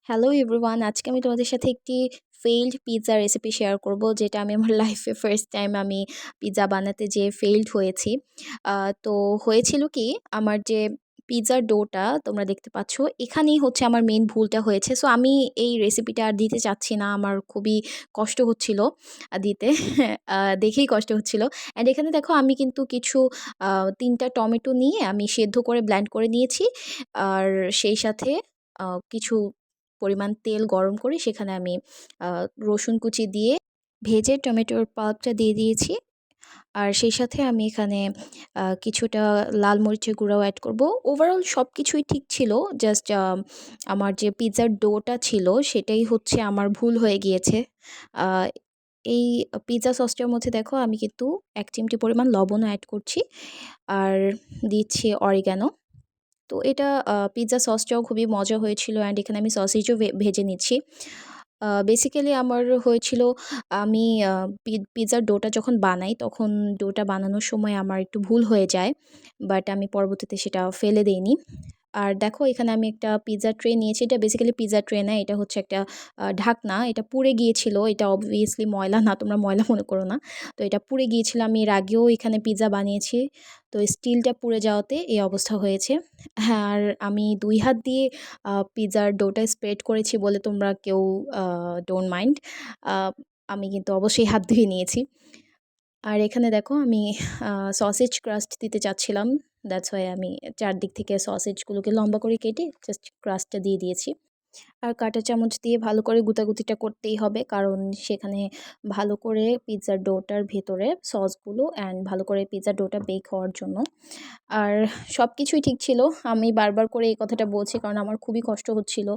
Hello everyone, আজকে আমি তোমাদের সাথে একটি ফেইল্ড পিৎজা রেসিপি শেয়ার করব, যেটা আমি আমার লাইফে ফার্স্ট টাইম আমি পিৎজা বানাতে যেয়ে ফেইল্ড হয়েছি। তো হয়েছিল কি, আমার যে পিৎজার ডোটা তোমরা দেখতে পাচ্ছ, এখানেই হচ্ছে আমার মেন ভুলটা হয়েছে। সো আমি এই রেসিপিটা আর দিতে চাচ্ছি না, আমার খুবই কষ্ট হচ্ছিল দিতে। দেখেই কষ্ট হচ্ছিল। অ্যান্ড এখানে দেখো, আমি কিন্তু কিছু 3টা টমেটো নিয়ে আমি সেদ্ধ করে ব্লেন্ড করে নিয়েছি। আর সেই সাথে কিছু পরিমাণ তেল গরম করে সেখানে আমি রসুন কুচি দিয়ে ভেজে টমেটোর পাল্পটা দিয়ে দিয়েছি। আর সেই সাথে আমি এখানে কিছুটা লাল মরিচের গুঁড়াও অ্যাড করব। ওভারঅল সব কিছুই ঠিক ছিল, জাস্ট আমার যে পিৎজার ডোটা ছিল সেটাই হচ্ছে আমার ভুল হয়ে গিয়েছে। আহ, এই পিৎজা সসটার মধ্যে দেখো, আমি কিন্তু 1 চিমটি পরিমাণ লবণও অ্যাড করছি, আর দিচ্ছি অরিগ্যানো। তো এটা পিৎজা সসটাও খুবই মজা হয়েছিল। অ্যান্ড এখানে আমি সসেজও ভেজে নিচ্ছি। বেসিক্যালি আমার হয়েছিল, আমি পিৎজার ডোটা যখন বানাই তখন ডোটা বানানোর সময় আমার একটু ভুল হয়ে যায়, বাট আমি পরবর্তীতে সেটা ফেলে দেইনি। আর দেখো, এখানে আমি একটা পিৎজা ট্রে নিয়েছি। এটা বেসিক্যালি পিৎজা ট্রে না, এটা হচ্ছে একটা ঢাকনা। এটা পুড়ে গিয়েছিল। এটা অবভিয়াসলি ময়লা না, তোমরা ময়লা মনে করো না। তো এটা পুড়ে গিয়েছিল, আমি এর আগেও এখানে পিৎজা বানিয়েছি। তো স্টিলটা পুড়ে যাওয়াতে এই অবস্থা হয়েছে। হ্যাঁ, আর আমি 2 হাত দিয়ে পিৎজার ডোটা স্প্রেড করেছি বলে তোমরা কেউ ডোন্ট মাইন্ড। আমি কিন্তু অবশ্যই হাত ধুয়ে নিয়েছি। আর এখানে দেখো, আমি সসেজ ক্রাস্ট দিতে চাচ্ছিলাম। দ্যাটস ওয়াই আমি চারদিক থেকে সসেজগুলোকে লম্বা করে কেটে জাস্ট ক্রাস্টটা দিয়ে দিয়েছি। আর কাঁটা চামচ দিয়ে ভালো করে গুতাগুতিটা করতেই হবে, কারণ সেখানে ভালো করে পিৎজার ডোটার ভেতরে সসগুলো অ্যান্ড ভালো করে পিৎজার ডোটা বেক হওয়ার জন্য। আর সব কিছুই ঠিক ছিল। আমি বারবার করে এই কথাটা বলছি কারণ আমার খুবই কষ্ট হচ্ছিল।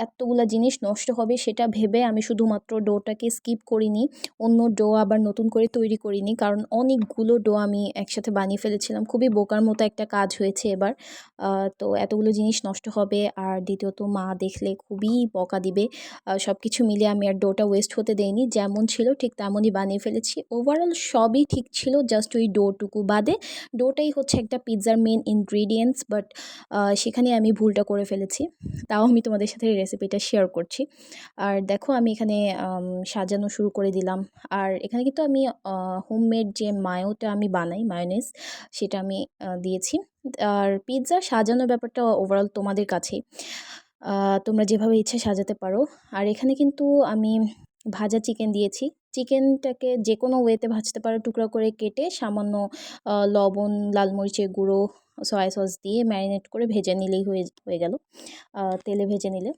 এতগুলা জিনিস নষ্ট হবে সেটা ভেবে আমি শুধুমাত্র ডোটাকে স্কিপ করিনি, অন্য ডো আবার নতুন করে তৈরি করিনি, কারণ অনেকগুলো ডো আমি একসাথে বানিয়ে ফেলেছিলাম। খুবই বোকার মতো একটা কাজ হয়েছে এবার। তো এতগুলো জিনিস নষ্ট হবে, আর দ্বিতীয়ত মা দেখলে খুবই বকা দিবে। সব কিছু মিলিয়ে আমি আর ডোটা ওয়েস্ট হতে দেইনি, যেমন ছিল ঠিক তেমনই বানিয়ে ফেলেছি। ওভারঅল সবই ঠিক ছিল, জাস্ট ওই ডোটুকু বাদে। ডোটাই হচ্ছে একটা পিৎজার মেন ইনগ্রিডিয়েন্টস, বাট সেখানে আমি ভুলটা করে ফেলেছি। তাও আমি তোমাদের সাথে এই রেসিপিটা শেয়ার করছি। আর দেখো, আমি এখানে সাজানো শুরু করে দিলাম। আর এখানে কিন্তু আমি হোমমেড যে মায়োটা আমি বানাই, মায়োনেজ, সেটা আমি দিয়েছি। আর পিৎজা সাজানোর ব্যাপারটা ওভারঅল তোমাদের কাছেই, তোমরা যেভাবে ইচ্ছা সাজাতে পারো। আর এখানে কিন্তু আমি ভাজা চিকেন দিয়েছি। চিকেনটাকে যে কোনো ওয়েতে ভাজতে পারো, টুকরা করে কেটে সামান্য লবণ, লাল মরিচের গুঁড়ো, সয়া সস দিয়ে ম্যারিনেট করে ভেজে নিলেই হয়ে হয়ে গেল, তেলে ভেজে নিলে।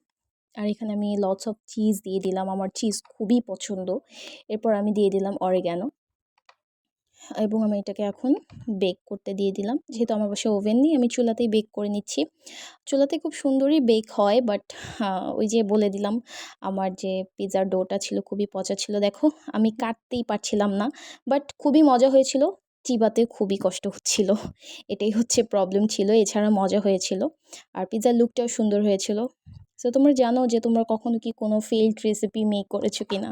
আর এখানে আমি লটস অফ চিজ দিয়ে দিলাম, আমার চিজ খুবই পছন্দ। এরপর আমি দিয়ে দিলাম অরিগ্যানো, এবং আমি এটাকে এখন বেক করতে দিয়ে দিলাম। যেহেতু আমার বাসায় ওভেন নেই, আমি চুলাতেই বেক করে নিচ্ছি। চুলাতে খুব সুন্দরই বেক হয়, বাট ওই যে বলে দিলাম, আমার যে পিৎজার ডোটা ছিল খুবই পচা ছিল। দেখো, আমি কাটতেই পারছিলাম না, বাট খুবই মজা হয়েছিল। চিবাতে খুবই কষ্ট হচ্ছিল, এটাই হচ্ছে প্রবলেম ছিল। এছাড়া মজা হয়েছিল, আর পিৎজার লুকটাও সুন্দর হয়েছিল। সো তোমরা জানো যে তোমরা কখনো কি কোনো ফেইল্ড রেসিপি মেক করেছো কিনা।